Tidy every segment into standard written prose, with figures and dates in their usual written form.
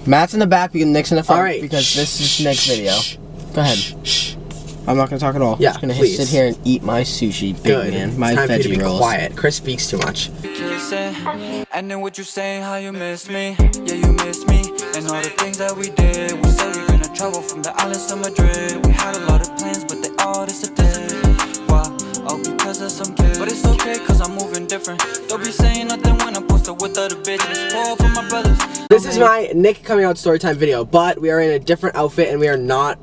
Matt's in the back, Nick's in the front. All right, because this is Nick's video. Go ahead. I'm not gonna talk at all. Yeah, I'm just gonna please. Sit here and eat my sushi, big Good. man. My time for you to veggie be rolls. quiet. Chris speaks too much. And then what you saying, how you miss me? Yeah, you miss me. And all the things that we did. We said we gonna travel from the islands to Madrid. We had a lot of plans, but they all disappeared. Why? Oh, because of some kids. But it's okay, cause I'm moving different. Don't be saying nothing when I'm posted with other bitches. Pour up with my brothers. This is my Nick coming out storytime video, but we are in a different outfit and we are not,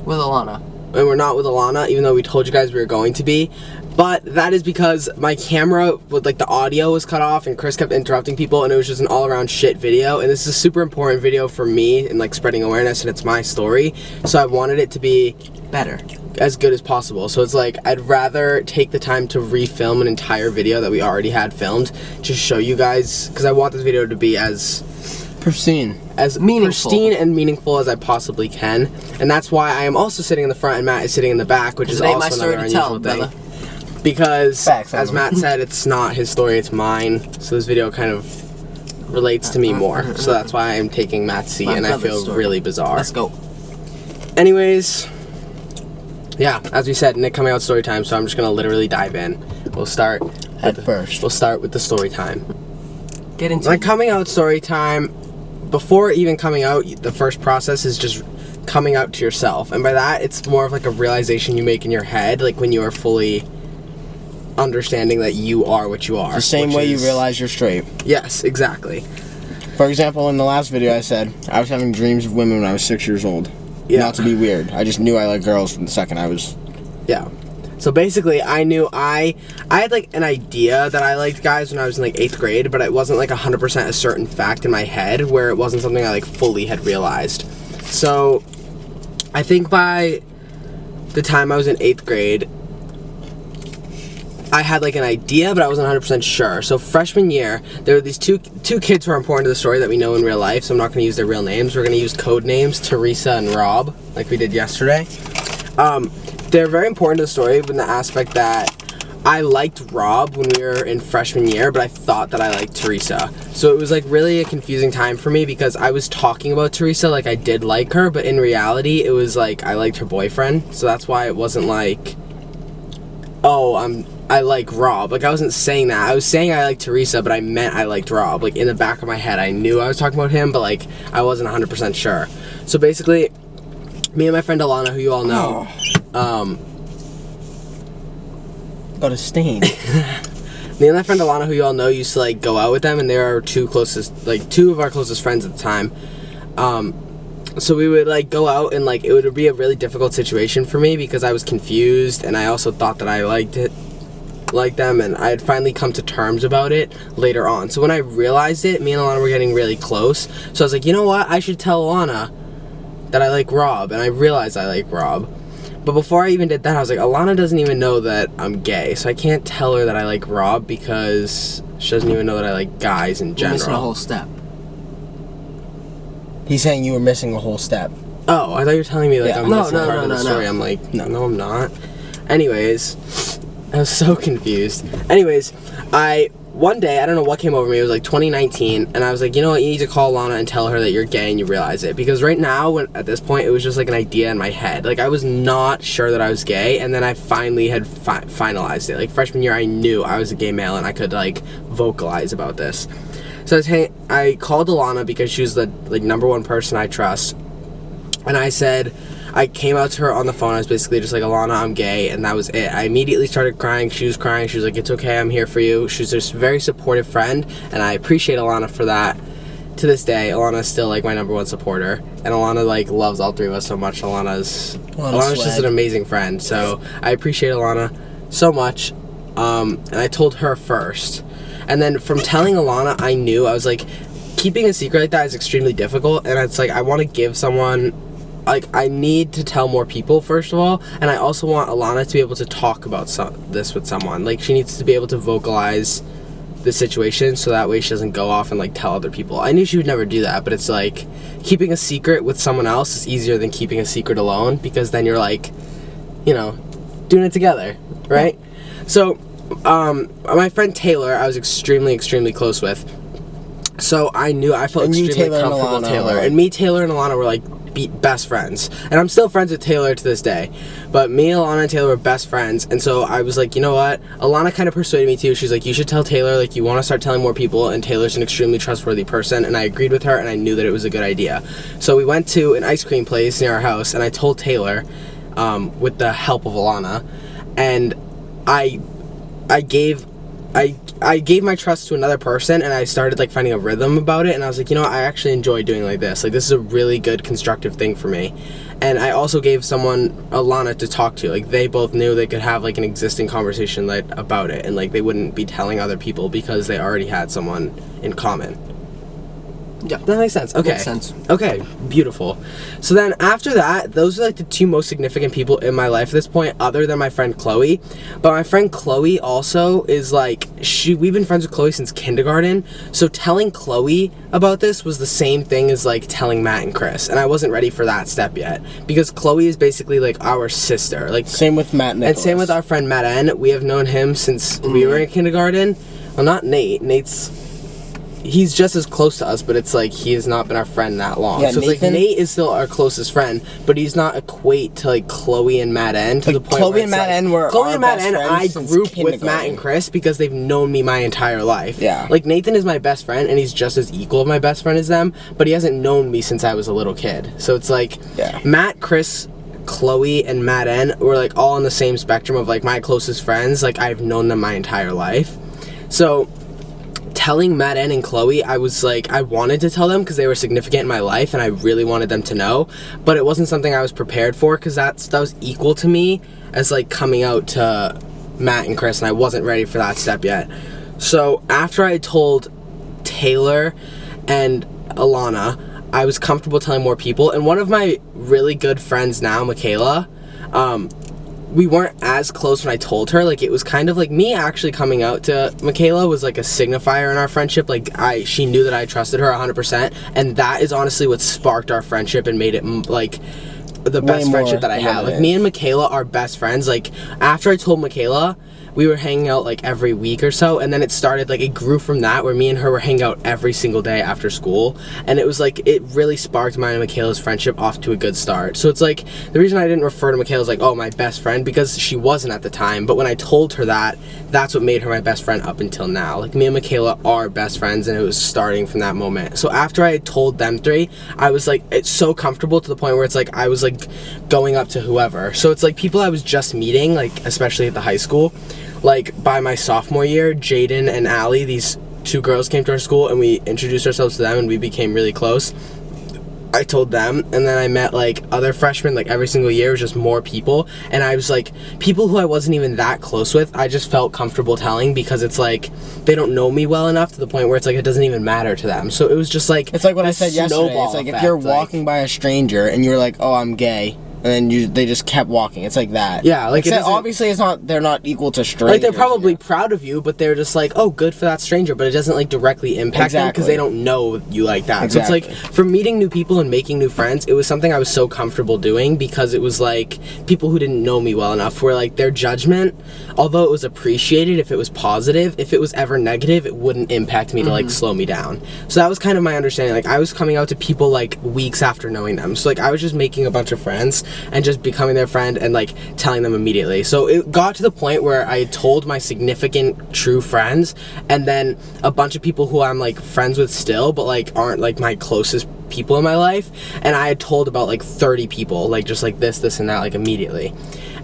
With Alana. and we're not with Alana, even though we told you guys we were going to be. But that is because my camera, with like the audio was cut off and Chris kept interrupting people and it was just an all-around shit video. And this is a super important video for me and like spreading awareness, and it's my story. So I wanted it to be Better. as good as possible. So it's like, I'd rather take the time to refilm an entire video that we already had filmed to show you guys, because I want this video to be as Pristine. as pristine and meaningful as I possibly can. And that's why I am also sitting in the front and Matt is sitting in the back, which is also another unusual thing. Because, Facts, as Matt said, it's not his story, it's mine. So this video kind of relates to me more. So that's why I'm taking Matt's seat, and I feel really bizarre. Let's go. Anyways, yeah, as we said, Nick coming out story time, so I'm just gonna literally dive in. We'll start Head first. We'll start with the story time. Get into My coming out story time, before even coming out, the first process is just coming out to yourself. And by that, it's more of like a realization you make in your head, like when you are fully understanding that you are what you are. the same way you realize you're straight. Yes, exactly. For example, in the last video I said, I was having dreams of women when I was 6 years old. Yeah. Not to be weird. I just knew I liked girls from the second I was... Yeah. So basically, I knew I had like an idea that I liked guys when I was in like 8th grade, but it wasn't like 100% a certain fact in my head, where it wasn't something I like fully had realized. So I think by the time I was in 8th grade, I had like an idea, but I wasn't 100% sure. So freshman year, there were these two kids who are important to the story that we know in real life, so I'm not going to use their real names. We're going to use code names, Teresa and Rob, like we did yesterday. They're very important to the story in the aspect that I liked Rob when we were in freshman year, but I thought that I liked Teresa. So it was like really a confusing time for me, because I was talking about Teresa like I did like her, but in reality it was like I liked her boyfriend. So that's why it wasn't like, oh, I like Rob. Like, I wasn't saying that. I was saying I like Teresa, but I meant I liked Rob. Like, in the back of my head, I knew I was talking about him, but like I wasn't 100% sure. So basically, me and my friend Alana, who you all know, Got a stain. me and my friend Alana, who you all know, used to like go out with them, and they were two of our closest friends at the time. So we would like go out, and like it would be a really difficult situation for me because I was confused, and I also thought that I liked them, and I had finally come to terms about it later on. So when I realized it, me and Alana were getting really close. So I was like, you know what? I should tell Alana that I like Rob, and I realized I like Rob. But before I even did that, I was like, Alana doesn't even know that I'm gay, so I can't tell her that I like Rob because she doesn't even know that I like guys in general. You're missing a whole step. He's saying you were missing a whole step. Oh, I thought you were telling me like I'm missing part of the story. No. I'm like, no, I'm not. Anyways, I was so confused. Anyways, one day, I don't know what came over me, it was like 2019, and I was like, you know what, you need to call Lana and tell her that you're gay and you realize it. Because right now, at this point, it was just like an idea in my head. Like, I was not sure that I was gay, and then I finally had finalized it. Like, freshman year, I knew I was a gay male, and I could, like, vocalize about this. So I called Alana because she was the, like, #1 person I trust, and I came out to her on the phone. I was basically just like, Alana, I'm gay, and that was it. I immediately started crying. She was crying. She was like, it's okay, I'm here for you. She was just a very supportive friend, and I appreciate Alana for that. To this day, Alana is still like my #1 supporter, and Alana like loves all three of us so much. Alana's just an amazing friend, so I appreciate Alana so much. And I told her first, and then from telling Alana, I knew, I was like, keeping a secret like that is extremely difficult, and it's like I want to give someone, like, I need to tell more people, first of all, and I also want Alana to be able to talk about this with someone. Like, she needs to be able to vocalize the situation so that way she doesn't go off and, like, tell other people. I knew she would never do that, but it's like, keeping a secret with someone else is easier than keeping a secret alone, because then you're, like, you know, doing it together, right? So, my friend Taylor, I was extremely, extremely close with. So I felt And you, extremely Taylor, and comfortable with Alana Taylor. were like- And me, Taylor, and Alana were like best friends. And I'm still friends with Taylor to this day. But me, Alana, and Taylor were best friends. And so I was like, you know what? Alana kind of persuaded me too. She's like, you should tell Taylor, like, you want to start telling more people. And Taylor's an extremely trustworthy person. And I agreed with her, and I knew that it was a good idea. So we went to an ice cream place near our house, and I told Taylor, with the help of Alana, and I gave my trust to another person, and I started like finding a rhythm about it, and I was like, you know, I actually enjoy doing like this is a really good constructive thing for me. And I also gave someone, Alana, to talk to. Like, they both knew they could have like an existing conversation like about it, and like they wouldn't be telling other people because they already had someone in common. Yeah, that makes sense. Okay. Makes sense. Okay, beautiful. So then after that, those are like the two most significant people in my life at this point, other than my friend Chloe. But my friend Chloe also is like, we've been friends with Chloe since kindergarten. So telling Chloe about this was the same thing as like telling Matt and Chris. And I wasn't ready for that step yet. Because Chloe is basically like our sister. Like, same with Matt Nicholas. And same with our friend Matt N. We have known him since we were in kindergarten. Well, not Nate. He's just as close to us, but it's like he has not been our friend that long. Yeah, so it's like Nate is still our closest friend, but he's not equate to like Chloe and Matt N to like, the point Chloe where and Matt like, N were Chloe our and Matt best N. friends I since group with kindergarten. Matt and Chris because they've known me my entire life. Yeah. Like Nathan is my best friend, and he's just as equal of my best friend as them, but he hasn't known me since I was a little kid. So it's like Matt, Chris, Chloe, and Matt N. were like all on the same spectrum of like my closest friends. Like I've known them my entire life. So telling Matt N and Chloe, I was like, I wanted to tell them because they were significant in my life and I really wanted them to know, but it wasn't something I was prepared for because that was equal to me as like coming out to Matt and Chris, and I wasn't ready for that step yet. So after I told Taylor and Alana, I was comfortable telling more people, and one of my really good friends now, Michaela, we weren't as close when I told her. Like, it was kind of like me actually coming out to Michaela was like a signifier in our friendship. Like, she knew that I trusted her 100%, and that is honestly what sparked our friendship and made it like the best friendship that I have. Like, me and Michaela are best friends. Like, after I told Michaela, we were hanging out like every week or so, and then it started, like, it grew from that where me and her were hanging out every single day after school, and it was like, it really sparked mine and Michaela's friendship off to a good start. So it's like, the reason I didn't refer to Michaela as like, oh, my best friend, because she wasn't at the time, but when I told her that, that's what made her my best friend up until now. Like, me and Michaela are best friends, and it was starting from that moment. So after I had told them three, I was like, it's so comfortable to the point where it's like, I was like going up to whoever. So it's like people I was just meeting, like, especially at the high school. Like, by my sophomore year, Jaden and Allie, these two girls came to our school, and we introduced ourselves to them, and we became really close. I told them, and then I met, like, other freshmen, like, every single year. It was just more people, and I was, like, people who I wasn't even that close with, I just felt comfortable telling, because it's, like, they don't know me well enough to the point where it's, like, it doesn't even matter to them. So it was just, like, it's like what I said yesterday. It's like, if you're walking by a stranger, and you're like, oh, I'm gay, and then they just kept walking. It's like that. Yeah, like, obviously they're not equal to strangers. Like, they're probably proud of you, but they're just like, oh, good for that stranger, but it doesn't, like, directly impact them because they don't know you like that. Exactly. So it's like, for meeting new people and making new friends, it was something I was so comfortable doing because it was like, people who didn't know me well enough were like, their judgment, although it was appreciated if it was positive, if it was ever negative, it wouldn't impact me to, like, slow me down. So that was kind of my understanding. Like, I was coming out to people, like, weeks after knowing them. So, like, I was just making a bunch of friends and just becoming their friend and, like, telling them immediately. So it got to the point where I told my significant true friends, and then a bunch of people who I'm, like, friends with still, but, like, aren't, like, my closest people in my life, and I had told about, like, 30 people, like, just, like, this and that, like, immediately.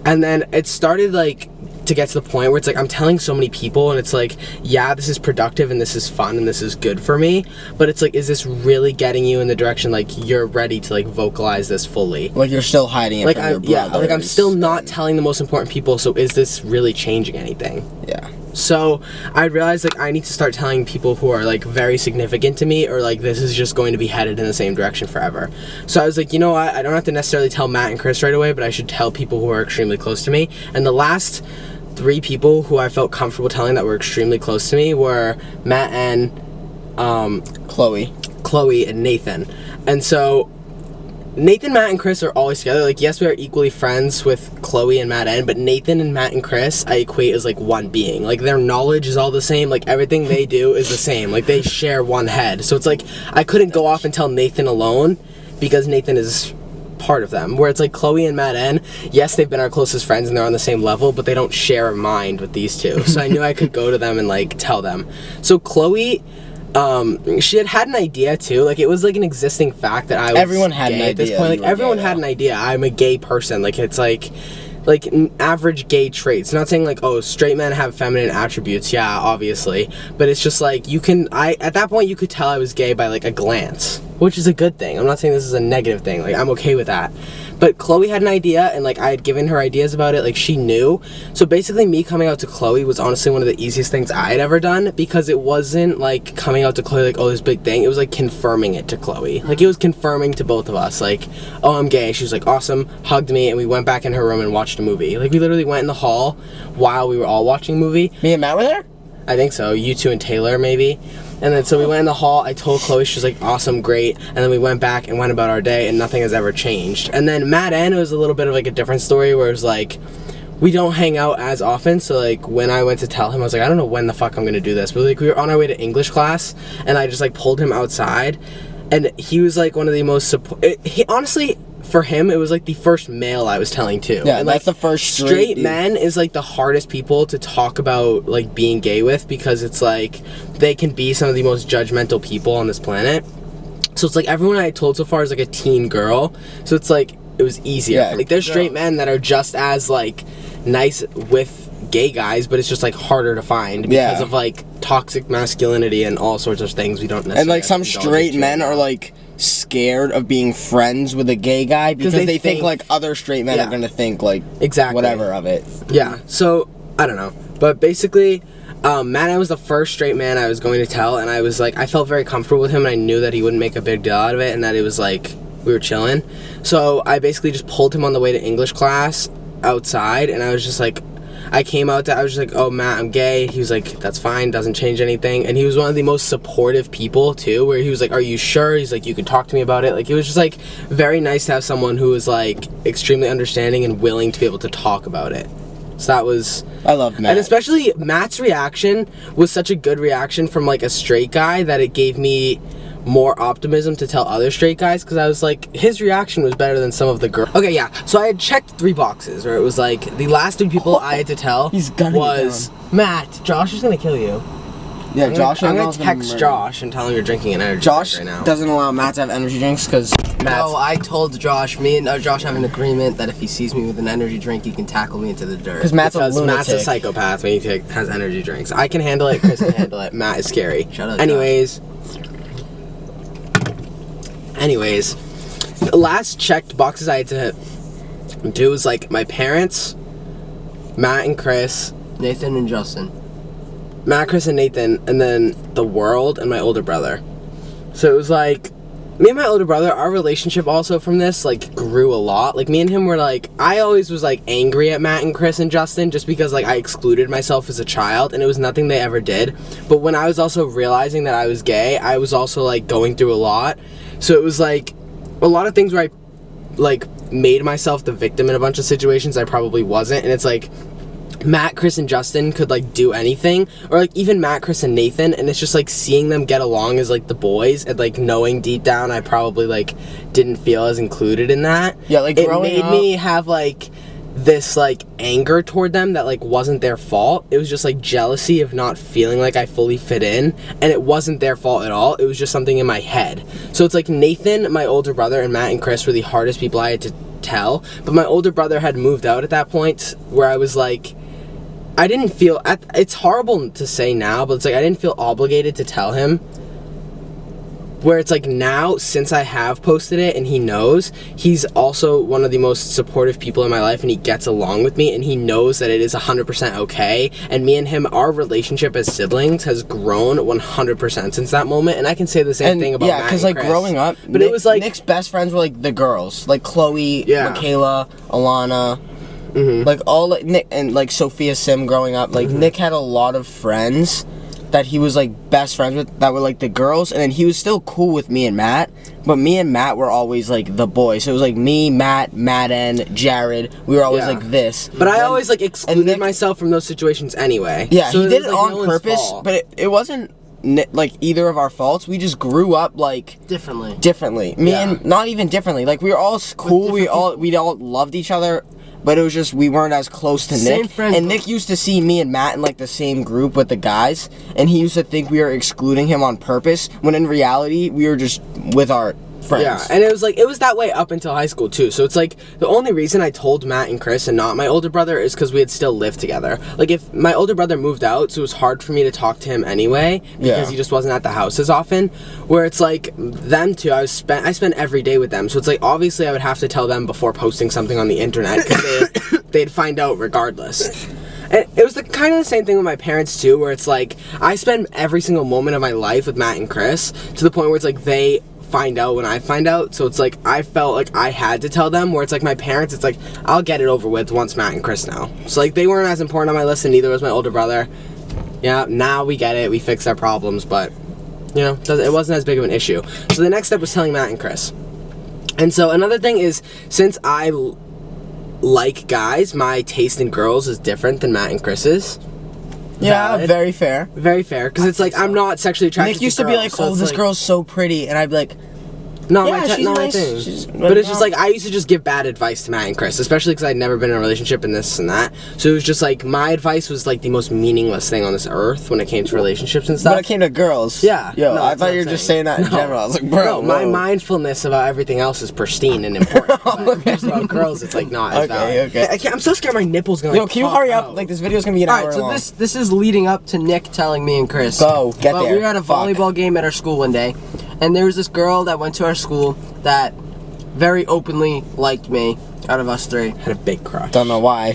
And then it started, like, to get to the point where it's like I'm telling so many people, and it's like, yeah, this is productive and this is fun and this is good for me, but it's like, is this really getting you in the direction like you're ready to, like, vocalize this fully? Like, you're still hiding it, like, from your brothers. Yeah, like, I'm still not telling the most important people, so is this really changing anything? Yeah. So I realized, like, I need to start telling people who are, like, very significant to me, or, like, this is just going to be headed in the same direction forever. So I was like, you know what, I don't have to necessarily tell Matt and Chris right away, but I should tell people who are extremely close to me. And the last 3 people who I felt comfortable telling that were extremely close to me were Matt and Chloe, and Nathan. And so Nathan, Matt, and Chris are always together. Like, yes, we are equally friends with Chloe and Matt N, but Nathan and Matt and Chris, I equate as, like, one being. Like, their knowledge is all the same. Like, everything they do is the same. Like, they share one head. So it's like, I couldn't go off and tell Nathan alone because Nathan is part of them. Where it's like Chloe and Matt N, yes, they've been our closest friends and they're on the same level, but they don't share a mind with these two. So I knew I could go to them and, like, tell them. So Chloe... she had an idea too. Like, it was like an existing fact that I was everyone had gay an at this idea point. Like, everyone gay, had an idea. I'm a gay person. Like, it's like average gay traits. Not saying like, oh, straight men have feminine attributes. Yeah, obviously. But it's just like, at that point you could tell I was gay by like a glance, which is a good thing. I'm not saying this is a negative thing. Like, I'm okay with that. But Chloe had an idea, and like I had given her ideas about it. Like, she knew. So basically, me coming out to Chloe was honestly one of the easiest things I had ever done, because it wasn't like coming out to Chloe like, oh, this big thing. It was like confirming it to Chloe. Like, it was confirming to both of us, like, oh, I'm gay. She was like, awesome, hugged me, and we went back in her room and watched a movie. Like, we literally went in the hall while we were all watching a movie. Me and Matt were there? I think so. You two and Taylor, maybe. And then so we went in the hall. I told Chloe, she was like, awesome, great. And then we went back and went about our day, and nothing has ever changed. And then Matt N, it was a little bit of like a different story, where it was like, we don't hang out as often. So like, when I went to tell him, I was like, I don't know when the fuck I'm gonna do this. But like, we were on our way to English class, and I just like pulled him outside, and he was like one of the most he honestly, for him, it was like the first male I was telling too. Yeah, and that's like, the first straight dude. men is like the hardest people to talk about like being gay with, because it's like they can be some of the most judgmental people on this planet. So it's like everyone I told so far is like a teen girl. So it's like it was easier. Yeah, like, there's straight men that are just as like nice with gay guys, but it's just like harder to find because of like toxic masculinity and all sorts of things we don't necessarily. And like some straight men are like scared of being friends with a gay guy because they think like other straight men are gonna think like whatever of it. Yeah, so I don't know, but basically Matt I was the first straight man I was going to tell, and I was like, I felt very comfortable with him, and I knew that he wouldn't make a big deal out of it, and that it was like we were chilling. So I basically just pulled him on the way to English class outside, and I was just like, I came out to, I was just like, oh, Matt, I'm gay. He was like, that's fine, doesn't change anything. And he was one of the most supportive people too, where he was like, are you sure? He's like, you can talk to me about it. Like, it was just like very nice to have someone who was like extremely understanding and willing to be able to talk about it. So that was, I love Matt. and especially Matt's reaction was such a good reaction from like a straight guy that it gave me more optimism to tell other straight guys, because I was like, his reaction was better than some of the girls. Okay, yeah, so I had checked 3 boxes where it was like the last 3 people I had to tell was Matt. Josh is gonna kill you. Yeah, Josh. I'm gonna text Josh and tell him you're drinking an energy Josh drink right now. doesn't allow Matt to have energy drinks because No, I told Josh, me and Josh have an agreement that if he sees me with an energy drink, he can tackle me into the dirt. because Matt's a lunatic. Matt's a psychopath when he has energy drinks. I can handle it, Chris can handle it. Matt is scary. Shut up, Anyways, the last checked boxes I had to do was like my parents, Matt and Chris, Nathan and Justin. Matt, Chris, and Nathan, and then the world and my older brother. So it was like, me and my older brother, our relationship also from this like grew a lot. Like, me and him were like, I always was like angry at Matt and Chris and Justin just because like I excluded myself as a child, and it was nothing they ever did. But when I was also realizing that I was gay, I was also like going through a lot. So it was like a lot of things where I like made myself the victim in a bunch of situations I probably wasn't. And it's like Matt, Chris, and Justin could like do anything, or like even Matt, Chris, and Nathan, and it's just like seeing them get along as like the boys, and like knowing deep down I probably like didn't feel as included in that. Yeah, like it growing made up, me have like this like anger toward them that like wasn't their fault. It was just like jealousy of not feeling like I fully fit in, and it wasn't their fault at all. It was just something in my head. So it's like Nathan, my older brother, and Matt and Chris were the hardest people I had to tell, but my older brother had moved out at that point where I was like, I didn't feel, it's horrible to say now, but it's like I didn't feel obligated to tell him. Where it's like now, since I have posted it and he knows, he's also one of the most supportive people in my life, and he gets along with me, and he knows that it is 100% okay. And me and him, our relationship as siblings has grown 100% since that moment. And I can say the same thing about Matt because and like Chris. growing up, but it was like Nick's best friends were like the girls, like Chloe, Michaela, Alana. Mm-hmm. Like all like Nick and like Sophia Sim growing up, like Nick had a lot of friends that he was like best friends with that were like the girls, and then he was still cool with me and Matt, but me and Matt were always like the boys. So it was like me, Matt, Madden, Jared. We were always like this. But I always like excluded myself from those situations anyway. Yeah, so he did it on purpose, but it wasn't like either of our faults. We just grew up like differently. Me and not even differently. Like we were all cool. We all loved each other. But it was just, we weren't as close to Nick. And Nick used to see me and Matt in like the same group with the guys, and he used to think we were excluding him on purpose, when in reality, we were just with our friends. Yeah, and it was that way up until high school too. So it's like, the only reason I told Matt and Chris and not my older brother is because we had still lived together. Like, if my older brother moved out, so it was hard for me to talk to him anyway, because he just wasn't at the house as often. Where it's like, them two, I spent every day with them. So it's like, obviously I would have to tell them before posting something on the internet, because they'd find out regardless. And it was kind of the same thing with my parents too, where it's like, I spend every single moment of my life with Matt and Chris, to the point where it's like, they find out when I find out. So it's like, I felt like I had to tell them, where it's like my parents, it's like, I'll get it over with once Matt and Chris know. So like, they weren't as important on my list, and neither was my older brother. Yeah, now we get it, we fixed our problems, but you know, it wasn't as big of an issue. So the next step was telling Matt and Chris. And so another thing is, since I like guys, my taste in girls is different than Matt and Chris's. Yeah, Valid. very fair. Very fair, because it's like, I'm not sexually attracted to girls. Nick used to be like, oh, this girl's so pretty, and I'd be like, not yeah, my thing. But it's just like, I used to just give bad advice to Matt and Chris, especially because I'd never been in a relationship and this and that. So it was just like, my advice was like the most meaningless thing on this earth when it came to relationships and stuff. When it came to girls. Yeah. Yo, no, I thought you were just saying that in general. I was like, bro. No, my mindfulness about everything else is pristine and important. But just about girls, it's like not as valid. Okay. I'm so scared my nipple's gonna Yo, can you hurry up? Like, this video's gonna be an hour long. So this is leading up to Nick telling me and Chris. Go, get there. We were at a volleyball game at our school one day, and there was this girl that went to our school that very openly liked me out of us three. Had a big crush. Don't know why,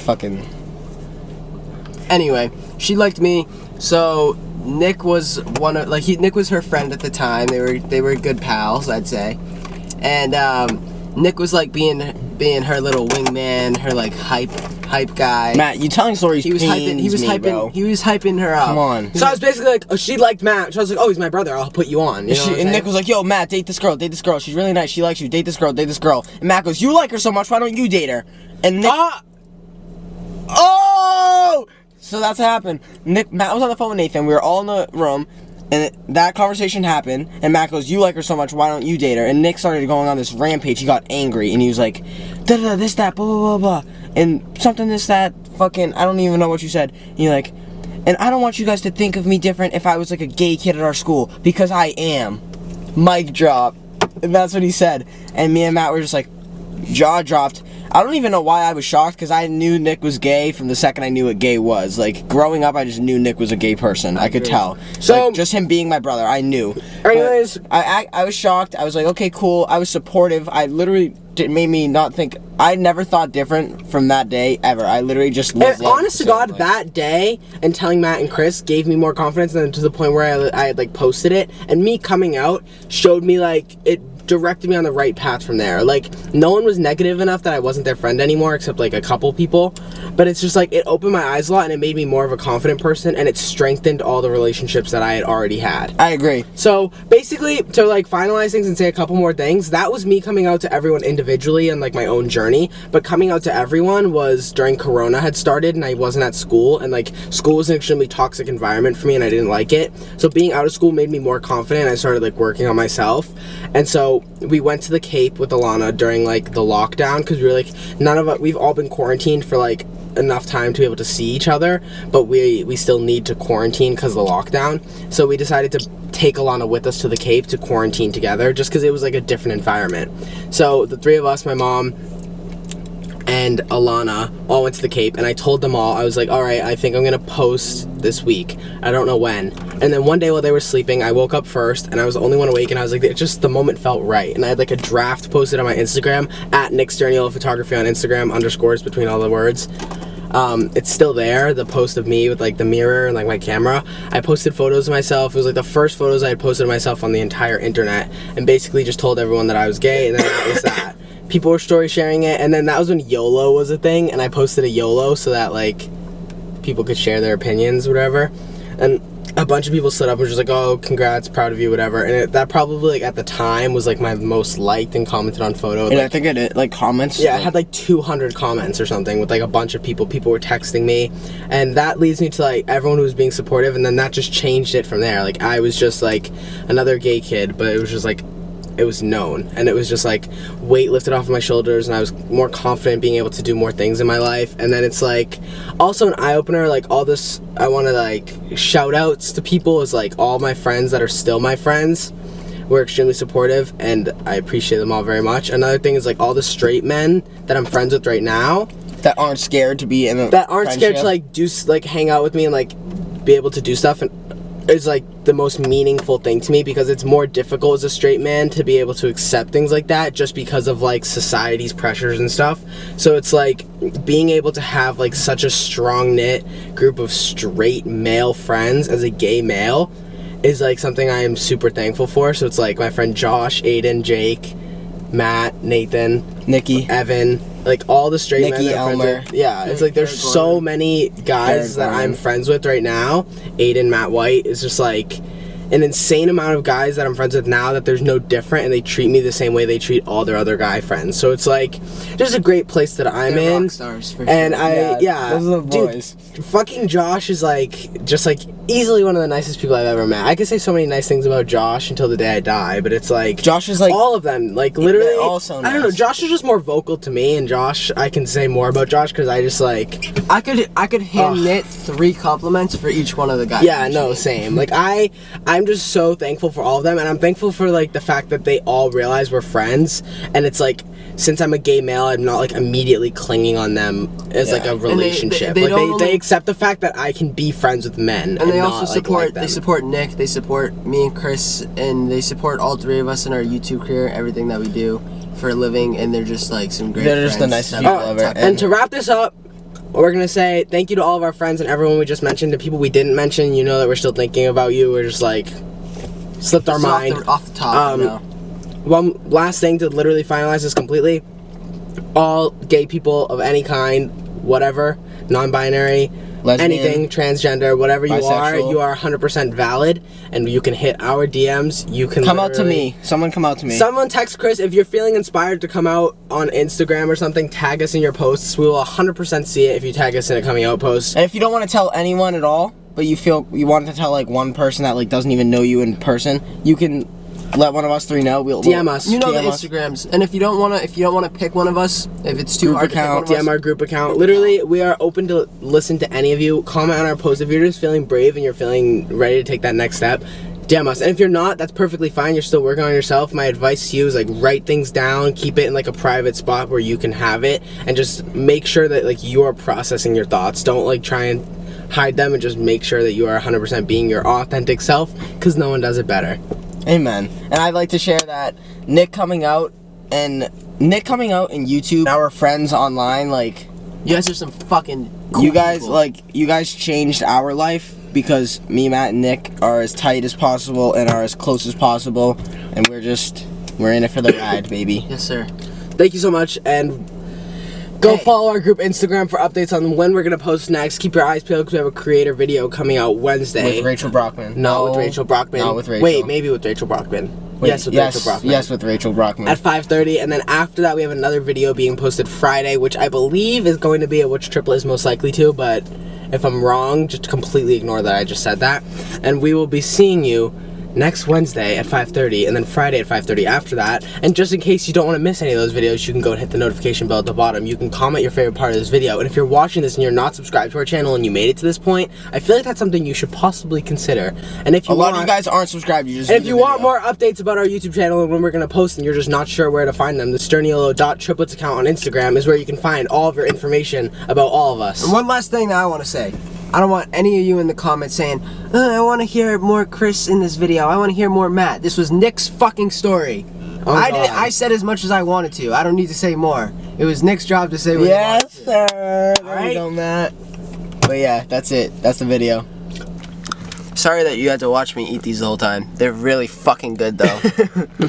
Anyway, she liked me, so Nick was Nick was her friend at the time. They were good pals, I'd say. And Nick was like being her little wingman, her like hype guy. Matt, you telling stories. He was hyping her up. Come on. So I was basically like, oh, she liked Matt. So I was like, oh, he's my brother, I'll put you on. You know and Nick was like, yo, Matt, date this girl. She's really nice. She likes you. Date this girl. And Matt goes, you like her so much, why don't you date her? And Nick, oh! So that's what happened. Matt was on the phone with Nathan. We were all in the room, and that conversation happened. And Matt goes, you like her so much, why don't you date her? And Nick started going on this rampage. He got angry, and he was like, da-da-da, this, that, blah, blah, blah, blah. And something, this, that, fucking, I don't even know what you said. And you're like, and I don't want you guys to think of me different if I was like a gay kid at our school, because I am. Mic drop. And that's what he said. And me and Matt were just like, jaw dropped. I don't even know why I was shocked, because I knew Nick was gay from the second I knew what gay was. Like, growing up, I just knew Nick was a gay person. I could tell. So, like, just him being my brother, I knew. Anyways, I was shocked. I was like, okay, cool. I was supportive. I literally, it made me not think, I never thought different from that day, ever. I literally just lived life. Honest to God, that day, and telling Matt and Chris gave me more confidence, than to the point where I had, like, posted it. And me coming out showed me, like, it directed me on the right path from there. Like, no one was negative enough that I wasn't their friend anymore, except like a couple people. But it's just like, it opened my eyes a lot, and it made me more of a confident person, and it strengthened all the relationships that I had already had. I agree. So basically, to like finalize things and say a couple more things, that was me coming out to everyone individually and like my own journey. But coming out to everyone was during Corona had started, and I wasn't at school, and like, school was an extremely toxic environment for me, and I didn't like it. So being out of school made me more confident. I started like working on myself. And so we went to the Cape with Alana during like the lockdown, because we were like, we've all been quarantined for like enough time to be able to see each other, but we still need to quarantine because of the lockdown. So we decided to take Alana with us to the Cape to quarantine together, just because it was like a different environment. So the three of us, my mom and Alana, all went to the Cape, and I told them all, I was like, alright, I think I'm gonna post this week. I don't know when. And then one day while they were sleeping, I woke up first, and I was the only one awake, and I was like, just the moment felt right. And I had like a draft posted on my Instagram, at Nick Sturniolo Photography on Instagram, underscores between all the words. It's still there, the post of me with like the mirror and like my camera. I posted photos of myself. It was like the first photos I had posted of myself on the entire internet, and basically just told everyone that I was gay, and then that was that. People were story sharing it, and then that was when YOLO was a thing, and I posted a YOLO so that like people could share their opinions, whatever. And a bunch of people stood up and was just like, oh, congrats, proud of you, whatever. And that probably, like, at the time was, like, my most liked and commented on photo. And like, I think it like comments. yeah, I had like 200 comments or something with like a bunch of people. People were texting me, and that leads me to like everyone who was being supportive, and then that just changed it from there. Like I was just like another gay kid, but it was just like, it was known, and it was just like weight lifted off of my shoulders, and I was more confident being able to do more things in my life. And then it's like also an eye-opener, like all this, I want to like shout outs to people is like all my friends that are still my friends were extremely supportive, and I appreciate them all very much. Another thing is like all the straight men that I'm friends with right now that aren't scared to be in a that aren't scared to friendship. like hang out with me and like be able to do stuff, and is like the most meaningful thing to me, because it's more difficult as a straight man to be able to accept things like that just because of like society's pressures and stuff. So it's like being able to have like such a strong knit group of straight male friends as a gay male is like something I am super thankful for. So it's like my friend Josh, Aiden, Jake, Matt, Nathan, Nikki, Evan, like all the straight Nikki, men that I'm Elmer. friends with. Yeah, it's like there's so many guys that I'm friends with right now. Aiden, Matt White is just like an insane amount of guys that I'm friends with now that there's no different, and they treat me the same way they treat all their other guy friends. So it's like just a great place that I'm They're in. rock stars, for And sure. those are the boys. Dude, fucking Josh is like just like easily one of the nicest people I've ever met. I could say so many nice things about Josh until the day I die, but it's like Josh is like all of them, like literally. they're all so I don't know. nice. Josh is just more vocal to me, and Josh, I can say more about Josh because I just like. I could hand knit 3 compliments for each one of the guys. Yeah, no, same. Like I'm just so thankful for all of them, and I'm thankful for like the fact that they all realize we're friends, and it's like since I'm a gay male, I'm not like immediately clinging on them as like a relationship. They accept the fact that I can be friends with men, And they not, also like, support. like them. They support Nick. They support me and Chris, and they support all 3 of us in our YouTube career, everything that we do for a living. And they're just like some great. They're just the friends nicest that people we ever. talk And to wrap this up, we're gonna say thank you to all of our friends and everyone we just mentioned. The people we didn't mention, you know that we're still thinking about you. We're just like slipped our It's mind. off the top. You know. One last thing to literally finalize this completely. All gay people of any kind, whatever, non-binary, Lesbian, anything, transgender, whatever you bisexual. are 100% valid, and you can hit our DMs. You can come out to literally- me. Someone come out to me. Someone text Chris if you're feeling inspired to come out on Instagram or something. Tag us in your posts. We will 100% see it if you tag us in a coming out post. And if you don't want to tell anyone at all, but you feel you want to tell like one person that like doesn't even know you in person, you can let one of us 3 know. We'll DM us. You know the DM us. Instagrams, and if you don't wanna pick one of us, if it's too Group hard to pick account, one of us, DM our group account. Literally, we are open to listen to any of you. Comment on our post if you're just feeling brave and you're feeling ready to take that next step. DM us. And if you're not, that's perfectly fine. You're still working on yourself. My advice to you is like write things down, keep it in like a private spot where you can have it, and just make sure that like you are processing your thoughts. Don't like try and hide them, and just make sure that you are 100% being your authentic self, because no one does it better. Amen. And I'd like to share that Nick coming out and YouTube, our friends online, like you guys are some fucking cool you guys people. you guys changed our life, because me, Matt, and Nick are as tight as possible and are as close as possible, and we're in it for the ride, baby. Yes, sir. Thank you so much, and go Hey. follow our group Instagram for updates on when we're gonna post next. Keep your eyes peeled because we have a creator video coming out Wednesday. With Rachel Brockman. Not with Rachel Brockman. Not with Rachel. Wait, maybe with Rachel Brockman. Wait, Yes, with Rachel Brockman. Yes, with Rachel Brockman. At 5:30, and then after that we have another video being posted Friday, which I believe is going to be a which triplet is most likely to, but if I'm wrong, just completely ignore that I just said that. And we will be seeing you next Wednesday at 5:30, and then Friday at 5:30 after that. And just in case you don't want to miss any of those videos, you can go and hit the notification bell at the bottom. You can comment your favorite part of this video, and if you're watching this and you're not subscribed to our channel and you made it to this point, I feel like that's something you should possibly consider. And if you a lot of you guys aren't subscribed. You just and if do you the want video. more updates about our YouTube channel and when we're going to post and you're just not sure where to find them, the Sturniolo.Triplets account on Instagram is where you can find all of your information about all of us. And one last thing that I want to say. I don't want any of you in the comments saying, I want to hear more Chris in this video. I want to hear more Matt. This was Nick's fucking story. Oh, I God. didn't. I said as much as I wanted to. I don't need to say more. It was Nick's job to say what he wanted Yes, to. sir. There Alright. we go, Matt. But yeah, that's it. That's the video. Sorry that you had to watch me eat these the whole time. They're really fucking good though.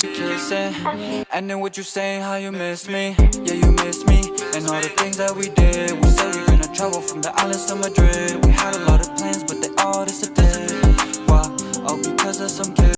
Kissing, and then what you saying, how you miss me. Yeah, you miss me, and all the things that we did. We said we gonna travel from the islands to Madrid. We had a lot of plans, but they all disappeared. cause of some kid.